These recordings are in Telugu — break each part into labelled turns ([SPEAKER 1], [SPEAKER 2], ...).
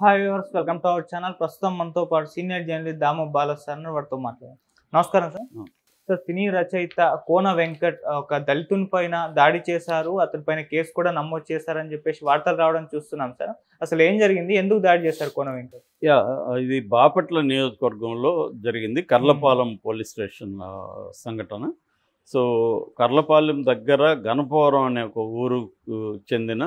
[SPEAKER 1] Hi viewers, welcome to our channel. ప్రస్తుతం మనతో పాటు సీనియర్ జర్నలిస్ట్ దాము బాలా సార్ వారితో మాట్లాడారు. నమస్కారం సార్. సార్, సినీ రచయిత కోన వెంకట్ ఒక దళితుని పైన దాడి చేశారు, అతని పైన కేసు కూడా నమోదు చేశారని చెప్పేసి వార్తలు రావడం చూస్తున్నాం సార్. అసలు ఏం జరిగింది, ఎందుకు దాడి చేశారు కోన వెంకట్?
[SPEAKER 2] ఇది బాపట్ల నియోజకవర్గంలో జరిగింది. కర్లపాలెం పోలీస్ స్టేషన్ సంఘటన. సో కర్లపాలెం దగ్గర గణపవరం అనే ఒక ఊరుకు చెందిన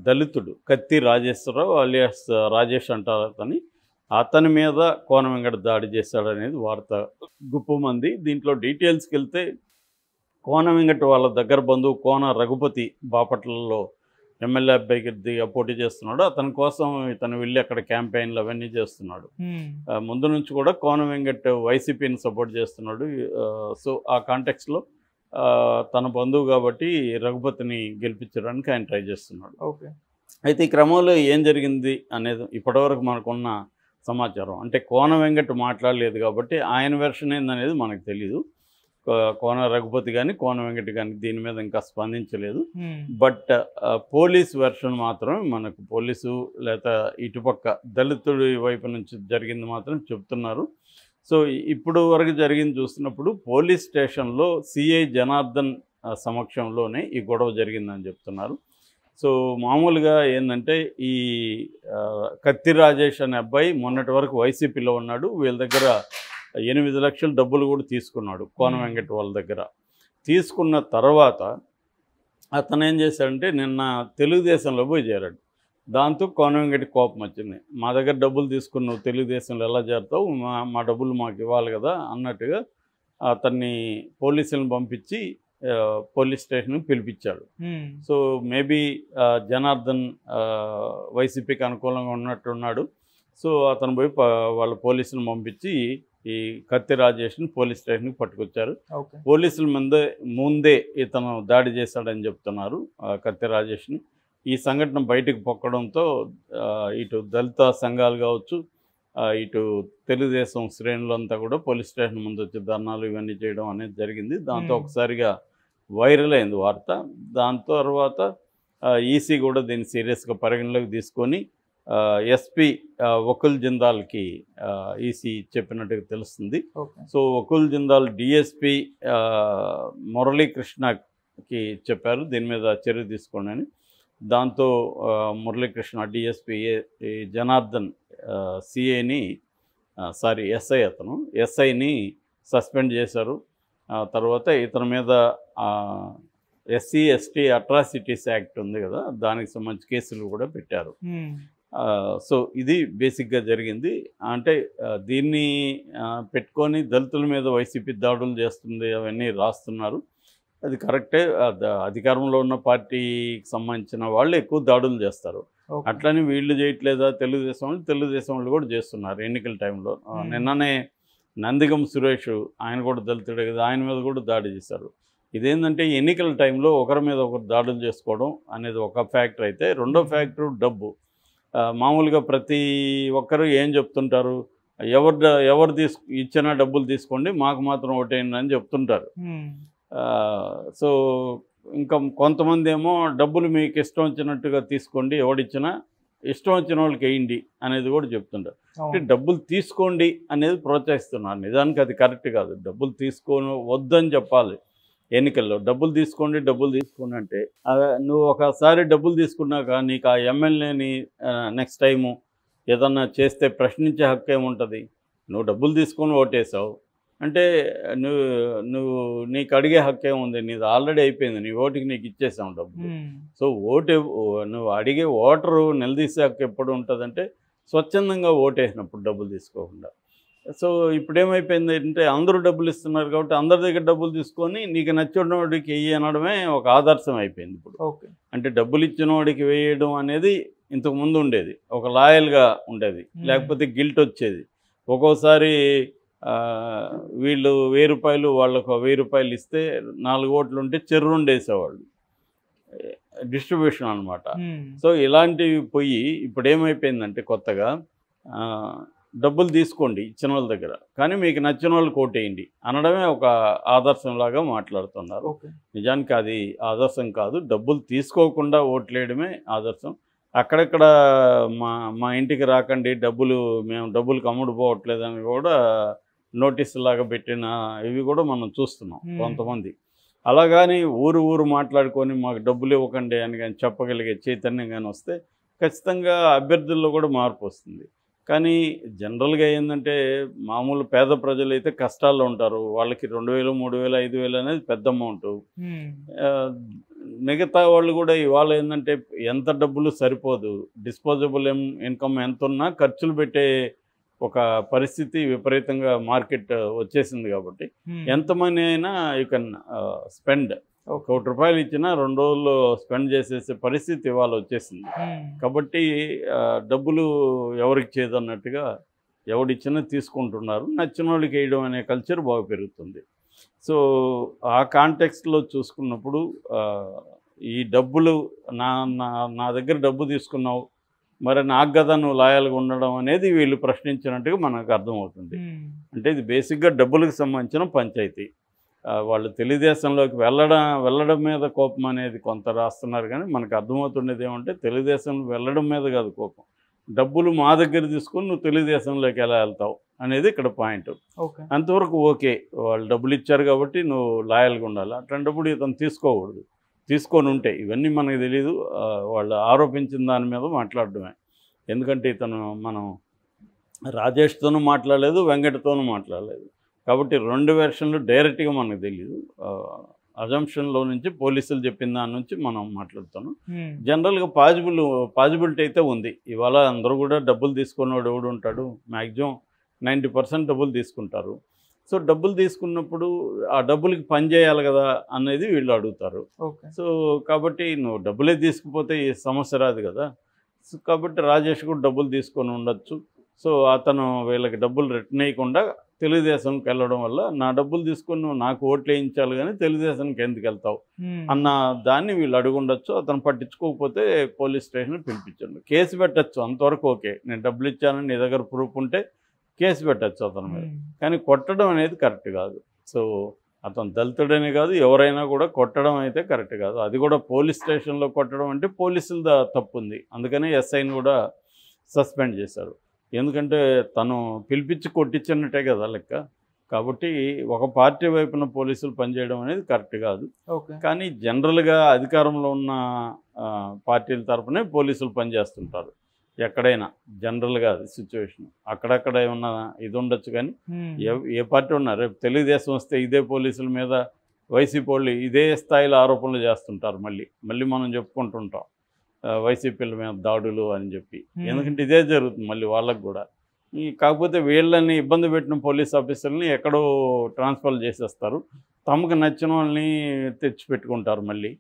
[SPEAKER 2] దళితుడు కత్తి రాజేశ్వరరావు అలియాస్ రాజేష్ అంటారు అతని మీద కోన వెంకట దాడి చేశాడనేది వార్త గుప్పమంది. దీంట్లో డీటెయిల్స్కి వెళ్తే కోన వెంకట వాళ్ళ దగ్గర బంధువు కోన రఘుపతి బాపట్లలో ఎమ్మెల్యే అభ్యర్థిగా పోటీ చేస్తున్నాడు. అతని కోసం ఇతను వెళ్ళి అక్కడ క్యాంపెయిన్లు అవన్నీ చేస్తున్నాడు. ముందు నుంచి కూడా కోన వెంకట్ వైసీపీని సపోర్ట్ చేస్తున్నాడు. సో ఆ కాంటెక్స్లో తన బంధువు కాబట్టి రఘుపతిని గెలిపించడానికి ఆయన ట్రై చేస్తున్నాడు. అయితే ఈ క్రమంలో ఏం జరిగింది అనేది ఇప్పటివరకు మనకున్న సమాచారం అంటే కోన వెంకట్ మాట్లాడలేదు కాబట్టి ఆయన వెర్షన్ ఏందనేది మనకు తెలీదు. కోన రఘుపతి కానీ కోన వెంకట్ కానీ దీని మీద ఇంకా స్పందించలేదు. బట్ పోలీస్ వెర్షన్ మాత్రం మనకు పోలీసు లేదా ఇటుపక్క దళితుడి వైపు నుంచి జరిగింది మాత్రం చెప్తున్నారు. సో ఇప్పుడు వరకు జరిగింది చూస్తున్నప్పుడు పోలీస్ స్టేషన్లో సిఐ జనార్దన్ సమక్షంలోనే ఈ గొడవ జరిగిందని చెప్తున్నారు. సో మామూలుగా ఏంటంటే ఈ కత్తి రాజేష్ అనే అబ్బాయి మొన్నటి వరకు వైసీపీలో ఉన్నాడు. వీళ్ళ దగ్గర 8 లక్షల డబ్బులు కూడా తీసుకున్నాడు కోన వెంకట్ వాళ్ళ దగ్గర. తీసుకున్న తర్వాత అతను ఏం చేశాడంటే నిన్న తెలుగుదేశంలో పోయి చేరాడు. దాంతో కోన వెంకట్ కోపం వచ్చింది. మా దగ్గర డబ్బులు తీసుకుని నువ్వు తెలుగుదేశంలో ఎలా చేరుతావు, మా డబ్బులు మాకు ఇవ్వాలి కదా అన్నట్టుగా అతన్ని పోలీసులను పంపించి పోలీస్ స్టేషన్కి పిలిపించాడు. సో మేబీ జనార్దన్ వైసీపీకి అనుకూలంగా ఉన్నట్టున్నాడు. సో అతను పోయి వాళ్ళ పోలీసులను పంపించి ఈ కత్తి రాజేష్ని పోలీస్ స్టేషన్కి పట్టుకొచ్చారు. పోలీసుల ముందే ఇతను దాడి చేశాడని చెప్తున్నారు కత్తి రాజేష్ని. ఈ సంఘటన బయటకు పొక్కడంతో ఇటు దళిత సంఘాలు కావచ్చు, ఇటు తెలుగుదేశం శ్రేణులంతా కూడా పోలీస్ స్టేషన్ ముందు వచ్చి ధర్నాలు ఇవన్నీ చేయడం అనేది జరిగింది. దాంతో ఒకసారిగా వైరల్ అయింది వార్త. దాని తర్వాత ఈసీ కూడా దీన్ని సీరియస్గా పరిగణలోకి తీసుకొని ఎస్పీ వకుల్ జిందాల్కి ఈసీ చెప్పినట్టుగా తెలుస్తుంది. సో వకుల్ జిందాల్ డిఎస్పీ మురళీకృష్ణకి చెప్పారు దీని మీద చర్య తీసుకోండి అని. దాంతో మురళీకృష్ణ డిఎస్పీ జనార్దన్ సిఐని ఎస్ఐని సస్పెండ్ చేశారు. తర్వాత ఇతని మీద ఎస్సీ ఎస్టీ అట్రాసిటీస్ యాక్ట్ ఉంది కదా, దానికి సంబంధించి కేసులు కూడా పెట్టారు. సో ఇది బేసిక్గా జరిగింది. అంటే దీన్ని పెట్టుకొని దళితుల మీద వైసీపీ దాడులు చేస్తుంది అవన్నీ రాస్తున్నారు. అది కరెక్టే. అధికారంలో ఉన్న పార్టీకి సంబంధించిన వాళ్ళు ఎక్కువ దాడులు చేస్తారు. అట్లని వీళ్ళు చేయట్లేదా తెలుగుదేశం వాళ్ళు కూడా చేస్తున్నారు ఎన్నికల టైంలో. నిన్ననే నందిగం సురేష్ ఆయన కూడా దళితుడే కదా, ఆయన మీద కూడా దాడి చేశారు. ఇదేంటంటే ఎన్నికల టైంలో ఒకరి మీద ఒకరు దాడులు చేసుకోవడం అనేది ఒక ఫ్యాక్టర్ అయితే, రెండో ఫ్యాక్టర్ డబ్బు. మామూలుగా ప్రతి ఒక్కరు ఏం చెప్తుంటారు, ఎవరు ఇచ్చిన డబ్బులు తీసుకోండి మాకు మాత్రం ఓటేయండి అని చెప్తుంటారు. సో ఇంకా కొంతమంది ఏమో డబ్బులు మీకు ఇష్టం వచ్చినట్టుగా తీసుకోండి, ఎవడిచ్చినా ఇష్టం వచ్చిన వాళ్ళకి వేయండి అనేది కూడా చెప్తుంటారు. అంటే డబ్బులు తీసుకోండి అనేది ప్రోత్సహిస్తున్నారు. నిజానికి అది కరెక్ట్ కాదు. డబ్బులు తీసుకొని వద్దని చెప్పాలి ఎన్నికల్లో. డబ్బులు తీసుకోండి అంటే నువ్వు ఒకసారి డబ్బులు తీసుకున్నాక నీకు ఆ ఎమ్మెల్యేని నెక్స్ట్ టైము ఏదన్నా చేస్తే ప్రశ్నించే హక్కు ఏముంటుంది? నువ్వు డబ్బులు తీసుకొని ఓటేసావు అంటే నీకు అడిగే హక్కు ఏముంది? నీది ఆల్రెడీ అయిపోయింది, నీ ఓటుకి నీకు ఇచ్చేసావు డబ్బులు. సో నువ్వు అడిగే ఓటరు నిలదీసే హక్కు ఎప్పుడు ఉంటుందంటే స్వచ్ఛందంగా ఓటేసినప్పుడు డబ్బులు తీసుకోకుండా. సో ఇప్పుడేమైపోయింది అంటే అందరూ డబ్బులు ఇస్తున్నారు కాబట్టి అందరి దగ్గర డబ్బులు తీసుకొని నీకు నచ్చిన వాడికి వెయ్యి అనడమే ఒక ఆదర్శం అయిపోయింది ఇప్పుడు. అంటే డబ్బులు ఇచ్చిన వాడికి వేయడం అనేది ఇంతకుముందు ఉండేది, ఒక లాయల్గా ఉండేది, లేకపోతే గిల్ట్ వచ్చేది. ఒక్కోసారి వీళ్ళు 1000 రూపాయలు వాళ్ళకు 1000 రూపాయలు ఇస్తే 4 ఓట్లు ఉంటే చెర్రుండి వేసేవాళ్ళు, డిస్ట్రిబ్యూషన్ అనమాట. సో ఇలాంటివి పోయి ఇప్పుడు ఏమైపోయిందంటే కొత్తగా డబ్బులు తీసుకోండి ఇచ్చిన వాళ్ళ దగ్గర, కానీ మీకు నచ్చిన వాళ్ళు కోటేయండి అనడమే ఒక ఆదర్శంలాగా మాట్లాడుతున్నారు. నిజానికి అది ఆదర్శం కాదు. డబ్బులు తీసుకోకుండా ఓట్లేయడమే ఆదర్శం. అక్కడక్కడ మా మా ఇంటికి రాకండి, మేము డబ్బులకు అమ్ముడుపోవట్లేదని కూడా నోటీసులాగా పెట్టిన ఇవి కూడా మనం చూస్తున్నాం కొంతమంది. అలాగని ఊరు మాట్లాడుకొని మాకు డబ్బులు ఇవ్వకండి అని కానీ చెప్పగలిగే చైతన్యం కానీ వస్తే ఖచ్చితంగా అభ్యర్థుల్లో కూడా మార్పు వస్తుంది. కానీ జనరల్గా ఏంటంటే మామూలు పేద ప్రజలైతే కష్టాల్లో ఉంటారు. వాళ్ళకి 2000, 3000, 5000 అనేది పెద్ద అమౌంటు. మిగతా వాళ్ళు కూడా ఇవాళ ఏంటంటే ఎంత డబ్బులు సరిపోదు, డిస్పోజబుల్ ఇన్కమ్ ఎంత ఉన్నా ఖర్చులు పెట్టే ఒక పరిస్థితి విపరీతంగా మార్కెట్ వచ్చేసింది. కాబట్టి ఎంతమంది అయినా యూ కెన్ స్పెండ్. ₹1 ఇచ్చినా 2 రోజుల్లో స్పెండ్ చేసేసే పరిస్థితి ఇవాళ వచ్చేసింది. కాబట్టి డబ్బులు ఎవరికి చేదన్నట్టుగా ఎవడిచ్చినా తీసుకుంటున్నారు. నచ్చిన వాళ్ళకి వేయడం అనే కల్చర్ బాగా పెరుగుతుంది. సో ఆ కాంటెక్స్ట్లో చూసుకున్నప్పుడు ఈ డబ్బులు నా దగ్గర డబ్బు తీసుకున్నావు, మరి నాకు కదా నువ్వు లాయల్గా ఉండడం అనేది వీళ్ళు ప్రశ్నించినట్టుగా మనకు అర్థమవుతుంది. అంటే ఇది బేసిక్గా డబ్బులకు సంబంధించిన పంచాయతీ. వాళ్ళు తెలుగుదేశంలోకి వెళ్ళడం మీద కోపం అనేది కొంత రాస్తున్నారు. కానీ మనకు అర్థమవుతున్నది ఏమంటే తెలుగుదేశంలో వెళ్ళడం మీద కాదు కోపం, డబ్బులు మా దగ్గర తీసుకొని నువ్వు తెలుగుదేశంలోకి ఎలా వెళ్తావు అనేది ఇక్కడ పాయింట్. అంతవరకు ఓకే, వాళ్ళు డబ్బులు ఇచ్చారు కాబట్టి నువ్వు లాయల్గా ఉండాలి. అట్లాంటప్పుడు ఇతను తీసుకోకూడదు. తీసుకొని ఉంటే ఇవన్నీ మనకు తెలీదు, వాళ్ళు ఆరోపించిన దాని మీద మాట్లాడడమే. ఎందుకంటే ఇతను మనం రాజేష్తోనూ మాట్లాడలేదు, వెంకటతోనూ మాట్లాడలేదు. కాబట్టి 2 వెర్షన్లు డైరెక్ట్గా మనకు తెలియదు. అజంప్షన్లో నుంచి పోలీసులు చెప్పిన దాని నుంచి మనం మాట్లాడుతున్నాం. జనరల్గా పాజిబిలిటీ అయితే ఉంది. ఇవాళ అందరూ కూడా డబ్బులు తీసుకున్నవాడు ఎవడు ఉంటాడు, మ్యాక్సిమం 90% డబ్బులు తీసుకుంటారు. సో డబ్బులు తీసుకున్నప్పుడు ఆ డబ్బులకి పని చేయాలి కదా అనేది వీళ్ళు అడుగుతారు. సో కాబట్టి నువ్వు డబ్బులే తీసుకుపోతే ఈ సమస్య రాదు కదా. సో కాబట్టి రాజేష్ కూడా డబ్బులు తీసుకొని ఉండొచ్చు. సో అతను వీళ్ళకి డబ్బులు రిటర్న్ వేయకుండా తెలుగుదేశంకి వెళ్ళడం వల్ల నా డబ్బులు తీసుకొని నువ్వు నాకు ఓట్లు వేయించాలి కానీ తెలుగుదేశానికి ఎందుకు వెళ్తావు అన్న దాన్ని వీళ్ళు అడుగుండొచ్చు. అతను పట్టించుకోకపోతే పోలీస్ స్టేషన్ పిలిపించండి, కేసు పెట్టచ్చు. అంతవరకు ఓకే, నేను డబ్బులు ఇచ్చానని నీ దగ్గర ప్రూఫ్ ఉంటే కేసు పెట్టచ్చు అతని మీద. కానీ కొట్టడం అనేది కరెక్ట్ కాదు. సో అతను దళితుడనే కాదు, ఎవరైనా కూడా కొట్టడం అయితే కరెక్ట్ కాదు. అది కూడా పోలీస్ స్టేషన్లో కొట్టడం అంటే పోలీసుల తప్పు ఉంది. అందుకనే ఎస్ఐని కూడా సస్పెండ్ చేశారు. ఎందుకంటే తను పిలిపించి కొట్టించినట్టే కదా లెక్క. కాబట్టి ఒక పార్టీ వైపున పోలీసులు పనిచేయడం అనేది కరెక్ట్ కాదు. కానీ జనరల్గా అధికారంలో ఉన్న పార్టీల తరఫునే పోలీసులు పనిచేస్తుంటారు ఎక్కడైనా. జనరల్గా అది సిచ్యువేషన్ అక్కడక్కడ ఏమన్నా ఇది ఉండొచ్చు. కానీ ఏ పార్టీ ఉన్నా రేపు తెలుగుదేశం వస్తే ఇదే పోలీసుల మీద వైసీపీ వాళ్ళు ఇదే స్థాయిలో ఆరోపణలు చేస్తుంటారు. మళ్ళీ మనం చెప్పుకుంటుంటాం వైసీపీల మీద దాడులు అని చెప్పి. ఎందుకంటే ఇదే జరుగుతుంది మళ్ళీ వాళ్ళకు కూడా. కాకపోతే వీళ్ళని ఇబ్బంది పెట్టిన పోలీస్ ఆఫీసర్ని ఎక్కడో ట్రాన్స్ఫర్ చేసేస్తారు, తమకు నచ్చిన వాళ్ళని తెచ్చిపెట్టుకుంటారు. మళ్ళీ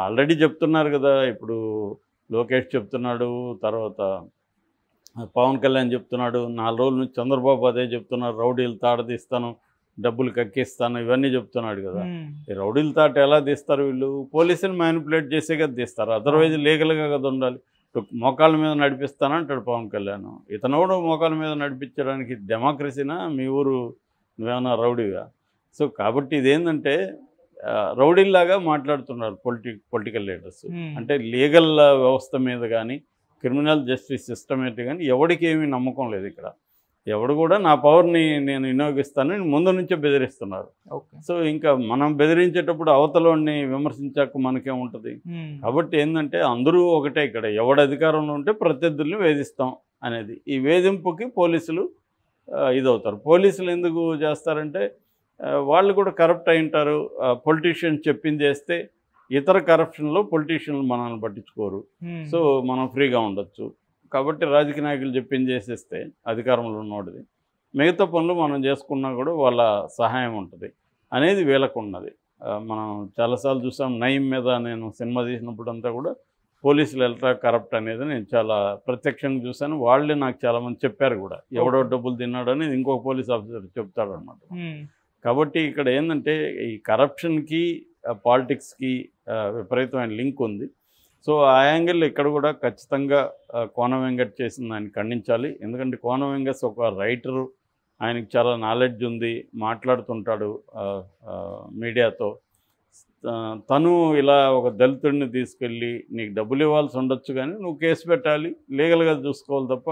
[SPEAKER 2] ఆల్రెడీ చెప్తున్నారు కదా, ఇప్పుడు లోకేష్ చెప్తున్నాడు, తర్వాత పవన్ కళ్యాణ్ చెప్తున్నాడు, 4 రోజుల నుంచి చంద్రబాబు అదే చెప్తున్నారు, రౌడీలు తాడదీస్తాను, డబ్బులు కక్కిస్తాను, ఇవన్నీ చెప్తున్నాడు కదా. ఈ రౌడీలు తాట ఎలా తీస్తారు వీళ్ళు? పోలీసుని మ్యానిపులేట్ చేసే కదా తీస్తారు, అదర్వైజ్ లీగల్గా కదా ఉండాలి. మోకాళ్ళ మీద నడిపిస్తానంటాడు పవన్ కళ్యాణ్. ఇతను కూడా మోకాళ్ళ మీద నడిపించడానికి డెమోక్రసీనా? మీ ఊరు నువ్వేమన్నా రౌడీగా? సో కాబట్టి ఇదేంటంటే రౌడీల్లాగా మాట్లాడుతున్నారు పొలిటికల్ లీడర్స్. అంటే లీగల్ వ్యవస్థ మీద కానీ క్రిమినల్ జస్టిస్ సిస్టమ్ మీద కానీ ఎవరికి ఏమీ నమ్మకం లేదు ఇక్కడ. ఎవడు కూడా నా పవర్ని నేను వినియోగిస్తానని ముందు నుంచే బెదిరిస్తున్నారు. సో ఇంకా మనం బెదిరించేటప్పుడు అవతలని విమర్శించాక మనకేముంటుంది? కాబట్టి ఏంటంటే అందరూ ఒకటే, ఇక్కడ ఎవడు అధికారంలో ఉంటే ప్రత్యర్థుల్ని వేధిస్తాం అనేది. ఈ వేధింపుకి పోలీసులు ఇదవుతారు. పోలీసులు ఎందుకు చేస్తారంటే వాళ్ళు కూడా కరప్ట్ అయి ఉంటారు. పొలిటీషియన్స్ చెప్పింది చేస్తే ఇతర కరప్షన్లో పొలిటీషియన్లు మనల్ని పట్టించుకోరు. సో మనం ఫ్రీగా ఉండొచ్చు. కాబట్టి రాజకీయ నాయకులు చెప్పింది చేసేస్తే అధికారంలో ఉన్నవాడిది మిగతా పనులు మనం చేసుకున్నా కూడా వాళ్ళ సహాయం ఉంటుంది అనేది వీళ్ళకు ఉన్నది. మనం చాలాసార్లు చూసాం. నయీం మీద నేను సినిమా తీసినప్పుడు అంతా కూడా పోలీసులు ఎల్ట్రా కరప్ట్ అనేది నేను చాలా ప్రత్యక్షంగా చూశాను. వాళ్ళే నాకు చాలామంది చెప్పారు కూడా, ఎవడో డబ్బులు తిన్నాడని ఇంకొక పోలీస్ ఆఫీసర్ చెప్తాడు అనమాట. కాబట్టి ఇక్కడ ఏంటంటే ఈ కరప్షన్కి పాలిటిక్స్కి విపరీతమైన లింక్ ఉంది. సో ఆ యాంగిల్ ఇక్కడ కూడా ఖచ్చితంగా కోన వెంకట్ చేసిన దాన్ని ఖండించాలి. ఎందుకంటే కోన వెంకట్ ఒక రైటరు, ఆయనకి చాలా నాలెడ్జ్ ఉంది, మాట్లాడుతుంటాడు మీడియాతో. తను ఇలా ఒక దళితుడిని తీసుకెళ్ళి నీకు డబ్బులు ఇవ్వాల్సి ఉండొచ్చు కానీ నువ్వు కేసు పెట్టాలి, లీగల్గా చూసుకోవాలి తప్ప